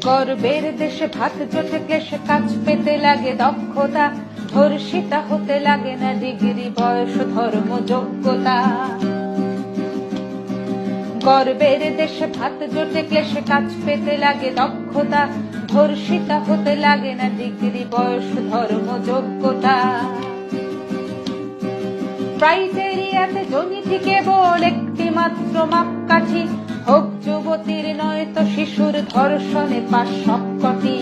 গর্বের দেশে ভাত জোটে ক্লেশে কাজ পেতে লাগে দক্ষতা, ধর্ষিতা হতে লাগে না ডিগ্রি বয়স ধর্ম যোগ্যতা। গর্বের দেশে ভাত জোটে ক্লেশে কাজ পেতে লাগে দক্ষতা, ধর্ষিতা হতে লাগে না ডিগ্রি বয়স ধর্ম যোগ্যতা। ক্রাইটেরিয়াতে জনিটি কেবল একটি মাত্র মাপকাঠি, হোক যুবতীর নয় তো শিশুর ধর্ষণে পাশ সবকটি।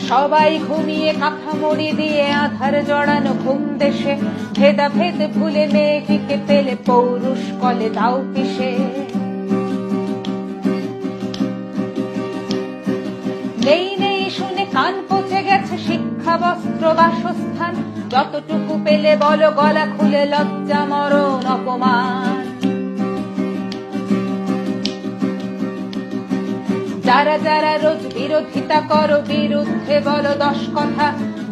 সবাই ঘুমিয়ে কাঠামোড়ি দিয়ে আধার জড়ানো ঘুম দেশে, ভেদাভেদ ভুলে মেয়েটিকে পেলে পৌরুষ কলে দাও পিষে। নেই নেই শুনে কান পচে গেছে শিক্ষা বস্ত্র বাসস্থান, যতটুকু পেলে বলো গলা খুলে লজ্জা মরণ অপমান। যারা যারা রোজ বিরোধিতা করো বিরুদ্ধে বলো 10 কথা,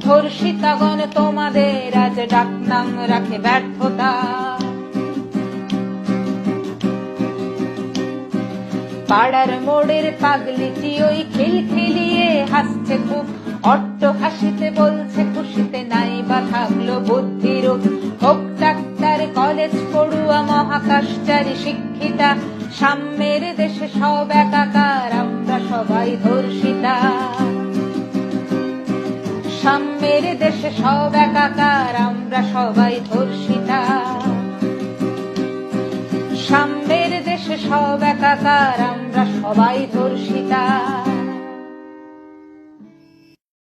ধর্ষিতাগণ তোমাদের আজ ডাকনাম রাখে ব্যর্থতা। পাড়ার মোড়ের পাগলিটি ওই খিলখিলিয়ে হাসছে খুব, অট্ট হাসিতে বলছে খুশিতে নাই বা থাকলো বুদ্ধিরূপ। হোক ডাক্তার কলেজ পড়ুয়া মহাকাশচারী শিক্ষিতা, সাম্যের দেশে সব একাকার আমরা সবাই ধর্ষিতা। সাম্যের দেশে সব একাকার আমরা সবাই ধর্ষিতা। সাম্যের দেশে সব একাকার আমরা সবাই ধর্ষিতা।